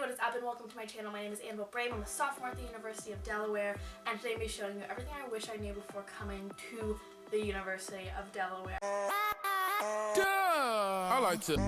what is up and welcome to my channel. My name is Annabelle Brame. I'm a sophomore at the University of Delaware, and today I'm going to be showing you everything I wish I knew before coming to the University of Delaware. Yeah, I like to.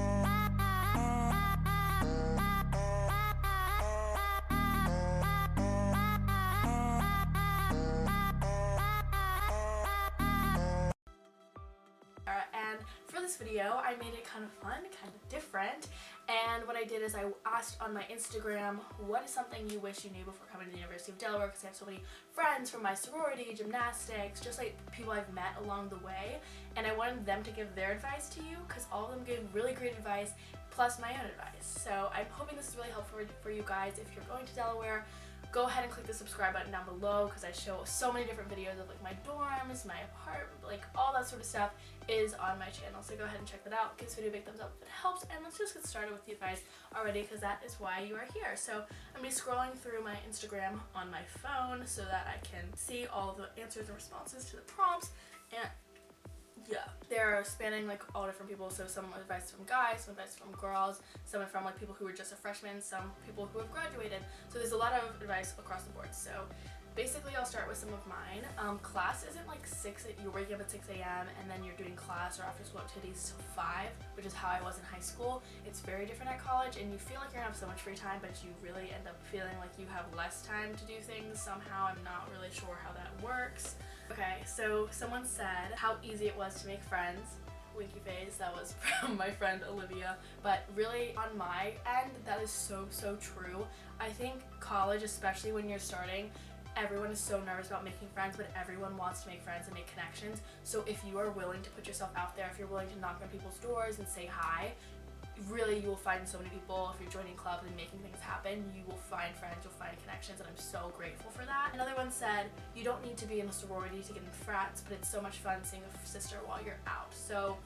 And for this video, I made it kind of fun, kind of different, and what I did is I asked on my Instagram, what is something you wish you knew before coming to the University of Delaware, because I have so many friends from my sorority, gymnastics, just like people I've met along the way, and I wanted them to give their advice to you, because all of them gave really great advice, plus my own advice. So I'm hoping this is really helpful for you guys. If you're going to Delaware, go ahead and click the subscribe button down below, because I show so many different videos of like my dorms, my apartment, like all that sort of stuff is on my channel. So go ahead and check that out. Give this video a big thumbs up if it helps, and let's just get started with the advice already, because that is why you are here. So I'm going to be scrolling through my Instagram on my phone so that I can see all the answers and responses to the prompts, and yeah, they're spanning like all different people. So some advice from guys, some advice from girls, some from like people who are just a freshman, some people who have graduated. So there's a lot of advice across the board. So basically I'll start with some of mine. Class isn't like you're waking up at 6 a.m. and then you're doing class or after school activities till 5, which is how I was in high school. It's very different at college, and you feel like you're gonna have so much free time, but you really end up feeling like you have less time to do things somehow. I'm not really sure how that works. Okay, so someone said how easy it was to make friends. Winky face, that was from my friend Olivia, but really on my end, that is so true. I think college, especially when you're starting, everyone is so nervous about making friends, but everyone wants to make friends and make connections. So if you are willing to put yourself out there, if you're willing to knock on people's doors and say hi, really you will find so many people. If you're joining clubs and making things happen, you will find friends, you'll find connections, and I'm so grateful for that. Another one said, you don't need to be in a sorority to get in frats, but it's so much fun seeing a sister while you're out. So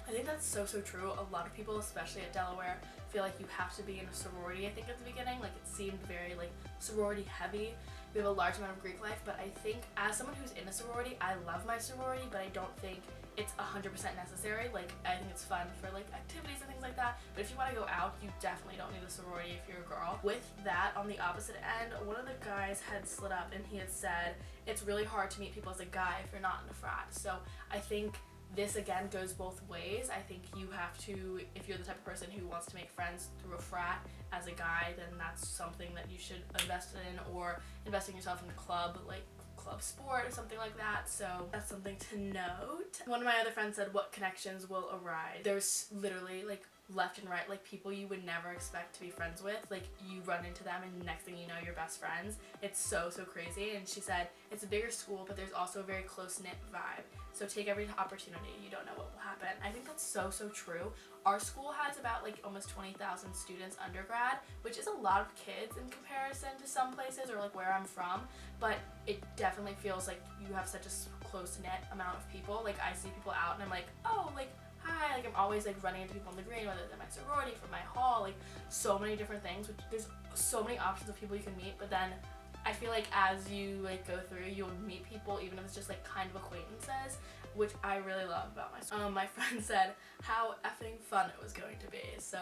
I think that's so true. A lot of people, especially at Delaware, feel like you have to be in a sorority. I think at the beginning, like it seemed very like sorority heavy. We have a large amount of Greek life, but I think as someone who's in a sorority, I love my sorority, but I don't think it's 100% necessary. Like, I think it's fun for like activities and things like that, but if you want to go out, you definitely don't need a sorority if you're a girl. With that, on the opposite end, one of the guys had slid up and he had said, it's really hard to meet people as a guy if you're not in a frat. So I think this again goes both ways. I think you have to, if you're the type of person who wants to make friends through a frat as a guy, then that's something that you should invest in, or invest in yourself in a club, like club sport or something like that. So that's something to note. One of my other friends said, what connections will arise? There's literally like left and right, like people you would never expect to be friends with, like you run into them and next thing you know you're best friends. It's so crazy. And she said it's a bigger school, but there's also a very close-knit vibe, so take every opportunity. You don't know what will happen. I think that's so true. Our school has about like almost 20,000 students undergrad, which is a lot of kids in comparison to some places or like where I'm from, but it definitely feels like you have such a close-knit amount of people. Like I see people out and I'm like, oh, like hi, like I'm always like running into people on the green, whether they're my sorority, from my hall, like so many different things, which there's so many options of people you can meet. But then I feel like as you like go through, you'll meet people even if it's just like kind of acquaintances, which I really love about my my friend said how effing fun it was going to be. So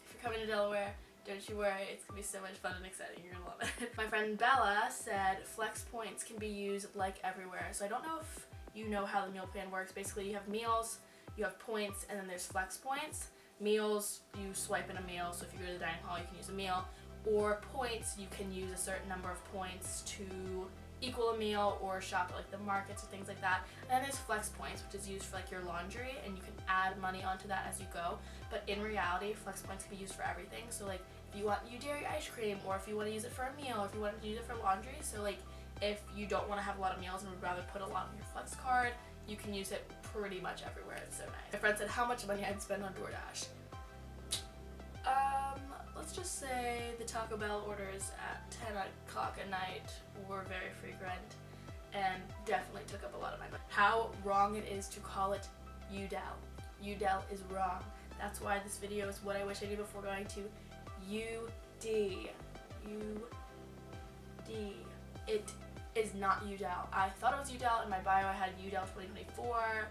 if you're coming to Delaware, don't you worry, it's gonna be so much fun and exciting, you're gonna love it. My friend Bella said flex points can be used like everywhere. So I don't know if you know how the meal plan works. Basically you have meals, you have points, and then there's flex points. Meals, you swipe in a meal, so if you go to the dining hall you can use a meal, or points, you can use a certain number of points to equal a meal or shop at like the markets or things like that. And then there's flex points, which is used for like your laundry, and you can add money onto that as you go. But in reality, flex points can be used for everything. So like if you want dairy ice cream, or if you want to use it for a meal, or if you want to use it for laundry. So like if you don't want to have a lot of meals and would rather put a lot on your flex card, you can use it pretty much everywhere. It's so nice. My friend said how much money I'd spend on DoorDash. Let's just say the Taco Bell orders at 10 o'clock at night were very frequent and definitely took up a lot of my money. How wrong it is to call it UDEL. UDEL is wrong. That's why this video is what I wish I knew before going to UD. UD. It is not UDEL. I thought it was UDEL. In my bio I had UDEL 2024.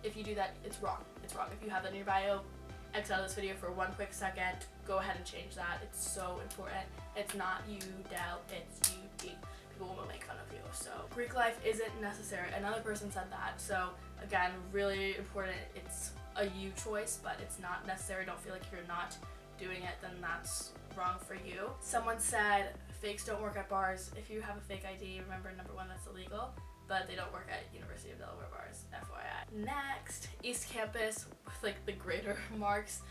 If you do that, it's wrong. It's wrong. If you have that in your bio, X out of this video for one quick second. Go ahead and change that. It's so important. It's not you, Del, it's you, D. People will make fun of you. So Greek life isn't necessary. Another person said that. So again, really important. It's a you choice, but it's not necessary. Don't feel like you're not doing it, then that's wrong for you. Someone said fakes don't work at bars. If you have a fake ID, remember, number one, that's illegal, but they don't work at University of Delaware bars, FYI. Next, East Campus with like the greater marks.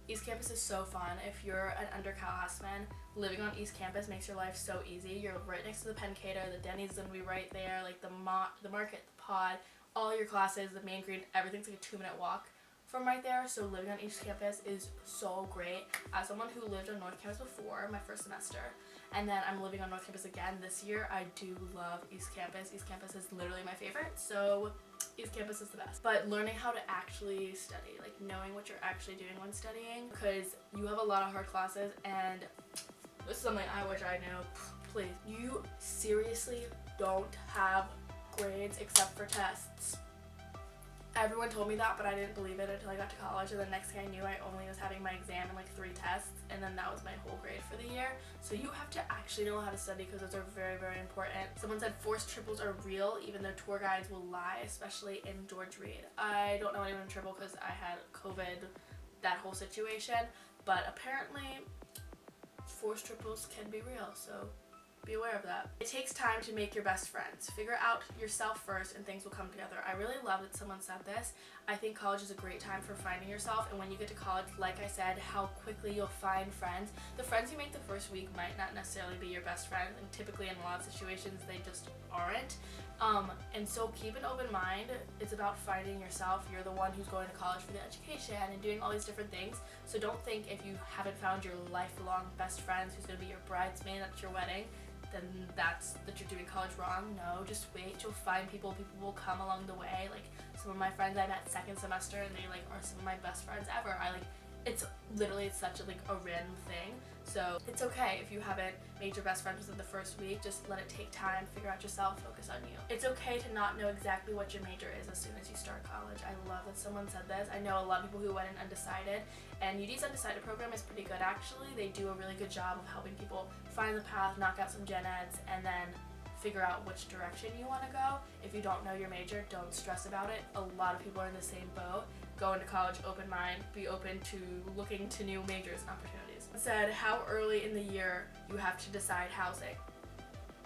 East Campus is so fun. If you're an underclassman, living on East Campus makes your life so easy. You're right next to the Penn Cater, the Denny's is gonna be right there, like the market, the pod, all your classes, the main green, everything's like a 2-minute walk from right there. So living on East Campus is so great. As someone who lived on North Campus before, my first semester, and then I'm living on North Campus again this year, I do love East Campus. East Campus is literally my favorite, so East Campus is the best. But learning how to actually study, like knowing what you're actually doing when studying, because you have a lot of hard classes, and this is something I wish I knew. Please, you seriously don't have grades except for tests. Everyone told me that, but I didn't believe it until I got to college, and the next thing I knew, I only was having my exam and like 3 tests, and then that was my whole grade for the year. So you have to actually know how to study, because those are very, very important. Someone said forced triples are real, even though tour guides will lie, especially in George Reed. I don't know anyone in triple because I had COVID, that whole situation, but apparently forced triples can be real, so be aware of that. It takes time to make your best friends. Figure out yourself first and things will come together. I really love that someone said this. I think college is a great time for finding yourself, and when you get to college, like I said, how quickly you'll find friends. The friends you make the first week might not necessarily be your best friends, and typically in a lot of situations they just aren't. And so keep an open mind. It's about finding yourself. You're the one who's going to college for the education and doing all these different things. So don't think if you haven't found your lifelong best friends who's going to be your bridesmaid at your wedding, then that you're doing college wrong. No, just wait. You'll find people. People will come along the way. Like some of my friends I met second semester, and they like are some of my best friends ever. It's literally such a random thing. So it's okay if you haven't made your best friends within the first week. Just let it take time, figure out yourself, focus on you. It's okay to not know exactly what your major is as soon as you start college. I love that someone said this. I know a lot of people who went in undecided, and UD's undecided program is pretty good actually. They do a really good job of helping people find the path, knock out some gen eds, and then figure out which direction you want to go. If you don't know your major, don't stress about it. A lot of people are in the same boat. Go into college, open mind, be open to looking to new majors and opportunities. It said how early in the year you have to decide housing.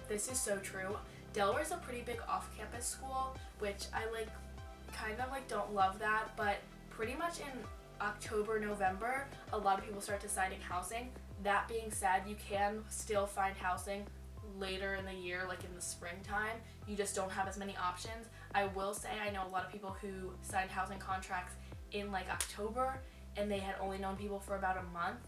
This is so true. Delaware is a pretty big off-campus school, which I kind of don't love that, but pretty much in October, November, a lot of people start deciding housing. That being said, you can still find housing later in the year, like in the springtime. You just don't have as many options. I will say I know a lot of people who signed housing contracts in October, and they had only known people for about a month,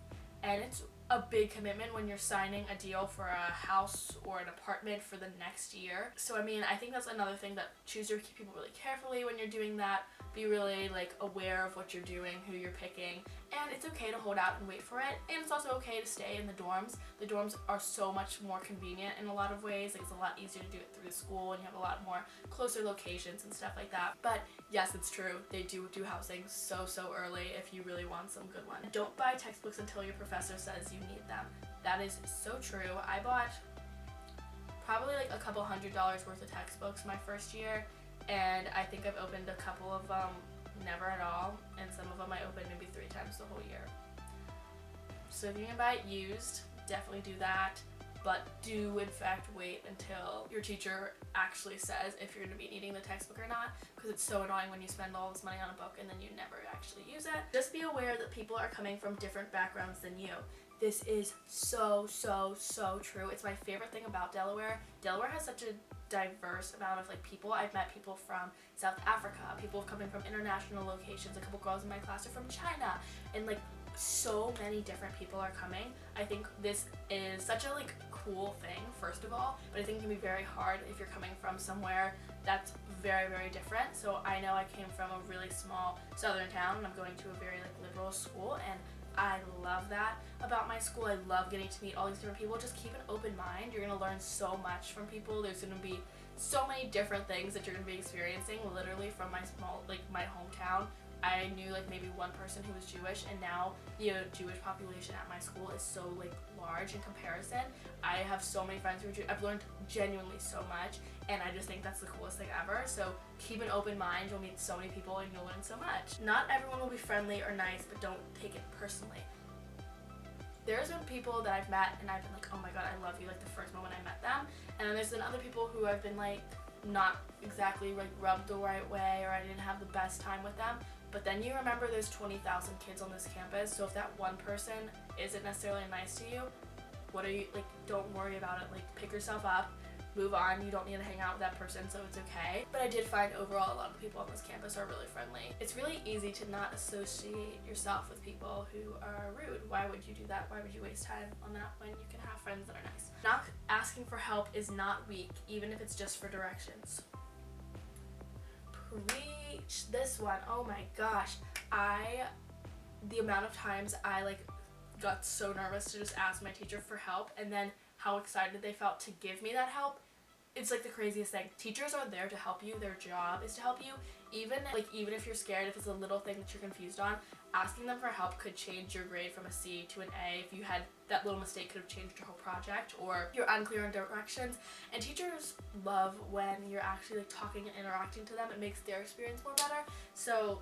and it's a big commitment when you're signing a deal for a house or an apartment for the next year. So I mean, I think that's another thing, that choose your people really carefully when you're doing that. Be really aware of what you're doing, who you're picking, and it's okay to hold out and wait for it, and it's also okay to stay in the dorms. The dorms are so much more convenient in a lot of ways. It's a lot easier to do it through the school, and you have a lot more closer locations and stuff like that. But yes, it's true, they do housing so early if you really want some good one. Don't buy textbooks until your professor says you need them. That is so true. I bought probably a couple $100s worth of textbooks my first year, and I think I've opened a couple of them never at all, and some of them I opened maybe 3 times the whole year. So if you can buy it used, definitely do that, but do in fact wait until your teacher actually says if you're going to be needing the textbook or not, because it's so annoying when you spend all this money on a book and then you never actually use it. Just be aware that people are coming from different backgrounds than you. This is so true. It's my favorite thing about Delaware. Delaware has such a diverse amount of people. I've met people from South Africa, people coming from international locations. A couple girls in my class are from China, and so many different people are coming. I think this is such a cool thing, first of all, but I think it can be very hard if you're coming from somewhere that's very different. So I know I came from a really small southern town, and I'm going to a very liberal school, and I love that about my school. I love getting to meet all these different people. Just keep an open mind. You're going to learn so much from people. There's going to be so many different things that you're going to be experiencing literally from my small, my hometown I knew like maybe one person who was Jewish, and now the Jewish population at my school is so like large in comparison. I have so many friends who are Jewish. I've learned genuinely so much, and I just think that's the coolest thing ever. So keep an open mind. You'll meet so many people and you'll learn so much. Not everyone will be friendly or nice, but don't take it personally. There's been people that I've met and I've been like, oh my god, I love you, like the first moment I met them. And then there's been other people who I've been like, not exactly like rubbed the right way, or I didn't have the best time with them. But then you remember there's 20,000 kids on this campus, so if that one person isn't necessarily nice to you, what are you, like, don't worry about it. Like, pick yourself up, move on. You don't need to hang out with that person, so it's okay. But I did find overall a lot of people on this campus are really friendly. It's really easy to not associate yourself with people who are rude. Why would you do that? Why would you waste time on that when you can have friends that are nice? Not asking for help is not weak, even if it's just for directions. Preach. This one, oh my gosh. The amount of times I like got so nervous to just ask my teacher for help, and then how excited they felt to give me that help. It's like the craziest thing. Teachers are there to help you. Their job is to help you. Even if you're scared, if it's a little thing that you're confused on, asking them for help could change your grade from a C to an A. If you had that little mistake, could have changed your whole project, or you're unclear on directions. And teachers love when you're actually like talking and interacting to them. It makes their experience more better. So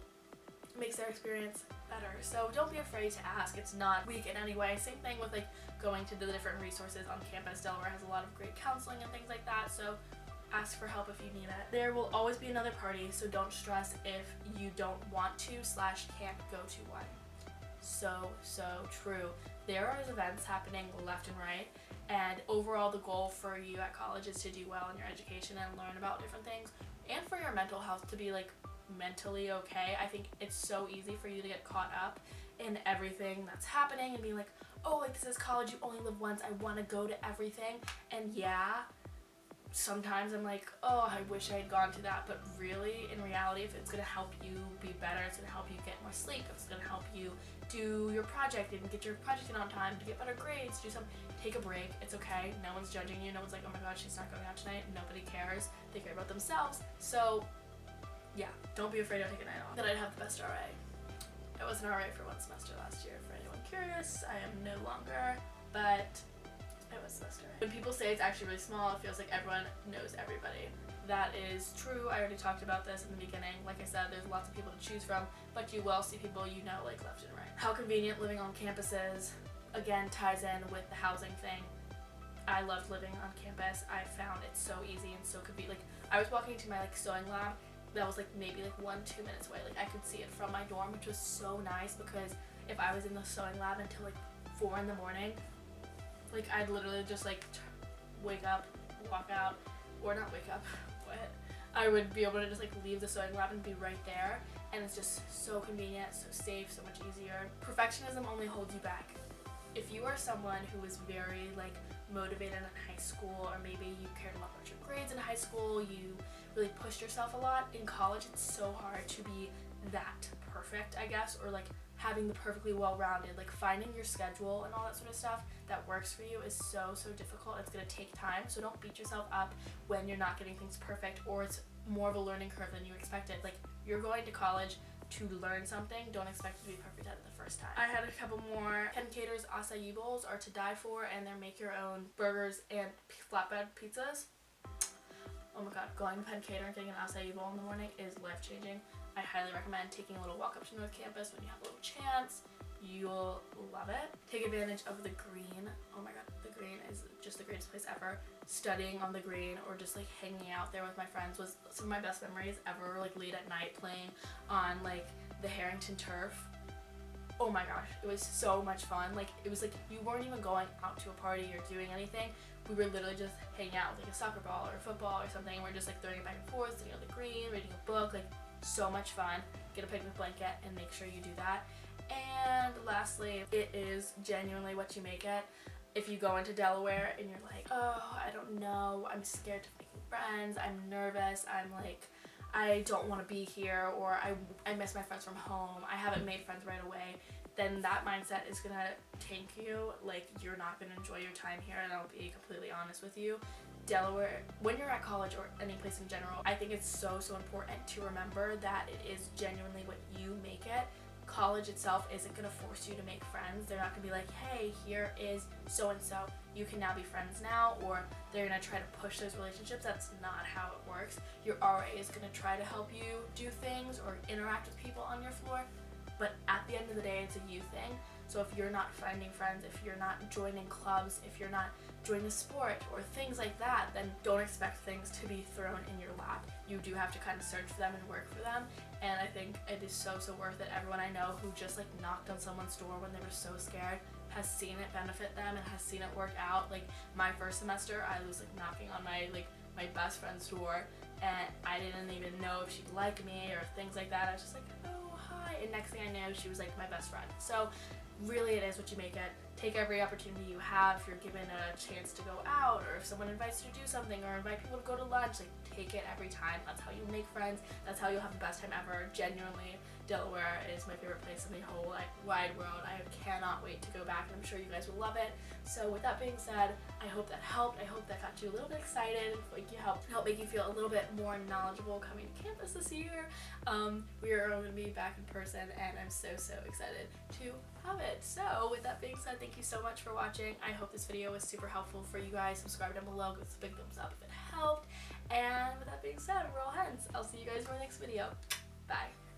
it makes their experience better. So don't be afraid to ask. It's not weak in any way. Same thing with like going to the different resources on campus. Delaware has a lot of great counseling and things like that, so ask for help if you need it. There will always be another party, so don't stress if you don't want to / can't go to one. So true. There are events happening left and right, and overall the goal for you at college is to do well in your education and learn about different things, and for your mental health to be like mentally okay. I think it's so easy for you to get caught up in everything that's happening and being like, oh, like this is college, you only live once, I want to go to everything. And yeah, sometimes I'm like, oh, I wish I had gone to that, but really, in reality, if it's going to help you be better, it's going to help you get more sleep, if it's going to help you do your project and get your project in on time, to get better grades, do something, take a break. It's okay. No one's judging you. No one's like, oh my god, she's not going out tonight. Nobody cares. They care about themselves. So yeah, don't be afraid to take a night off. Then I'd have the best RA. I was an RA for one semester last year. For anyone curious, I am no longer, but I was a semester. When people say it's actually really small, it feels like everyone knows everybody. That is true. I already talked about this in the beginning. Like I said, there's lots of people to choose from, but you will see people you know like left and right. How convenient living on campuses, again, ties in with the housing thing. I loved living on campus. I found it so easy and so convenient. Like, I was walking to my like sewing lab that was like maybe like 1-2 minutes away. Like, I could see it from my dorm, which was so nice, because if I was in the sewing lab until like 4 in the morning, like I'd literally just like wake up, walk out, or not wake up, what? I would be able to just like leave the sewing lab and be right there, and it's just so convenient, so safe, so much easier. Perfectionism only holds you back. If you are someone who is very like motivated in high school, or maybe you cared a lot about your grades in high school, you really pushed yourself a lot, in college it's so hard to be that perfect, I guess, or like having the perfectly well-rounded, like finding your schedule and all that sort of stuff that works for you is so difficult. It's gonna take time, so don't beat yourself up when you're not getting things perfect, or it's more of a learning curve than you expected. Like, you're going to college to learn something, don't expect it to be perfect at the first time. I had a couple more. Ken Cater's acai bowls are to die for, and they're make your own burgers and flatbread pizzas. Oh my god, going to Penn Cater and getting an acai bowl in the morning is life-changing. I highly recommend taking a little walk up to North Campus when you have a little chance. You'll love it. Take advantage of the green. Oh my god, the green is just the greatest place ever. Studying on the green, or just like hanging out there with my friends, was some of my best memories ever. Like late at night playing on like the Harrington turf. Oh my gosh, it was so much fun. Like, it was like you weren't even going out to a party or doing anything. We were literally just hanging out with like a soccer ball or a football or something. We're just like throwing it back and forth, sitting on the green, reading a book. Like, so much fun. Get a picnic blanket and make sure you do that. And lastly, it is genuinely what you make it. If you go into Delaware and you're like, oh, I don't know, I'm scared of making friends, I'm nervous, I'm like, I don't want to be here, or I miss my friends from home, I haven't made friends right away, then that mindset is gonna tank you. Like, you're not gonna enjoy your time here, and I'll be completely honest with you. Delaware, when you're at college or any place in general, I think it's so important to remember that it is genuinely what you make it. College itself isn't going to force you to make friends. They're not going to be like, hey, here is so-and-so, you can now be friends now, or they're going to try to push those relationships. That's not how it works. Your RA is going to try to help you do things or interact with people on your floor, but at the end of the day, it's a you thing. So if you're not finding friends, if you're not joining clubs, if you're not joining a sport or things like that, then don't expect things to be thrown in your lap. You do have to kind of search for them and work for them, and I think it is so worth it. Everyone I know who just like knocked on someone's door when they were so scared has seen it benefit them and has seen it work out. Like, my first semester, I was like knocking on my best friend's door, and I didn't even know if she'd like me or things like that. I was just like, oh, hi, and next thing I know, she was like my best friend. So really, it is what you make it. Take every opportunity you have. If you're given a chance to go out, or if someone invites you to do something, or invite people to go to lunch, like, take it every time. That's how you make friends. That's how you'll have the best time ever. Genuinely, Delaware is my favorite place in the whole wide world. I cannot wait to go back, and I'm sure you guys will love it. So with that being said, I hope that helped. I hope that got you a little bit excited, help make you feel a little bit more knowledgeable coming to campus this year. We are going to be back in person, and I'm so excited to have it. So with that being said, thank you so much for watching. I hope this video was super helpful for you guys. Subscribe down below, give us a big thumbs up if it helped. And with that being said, we're all hens. I'll see you guys in my next video. Bye.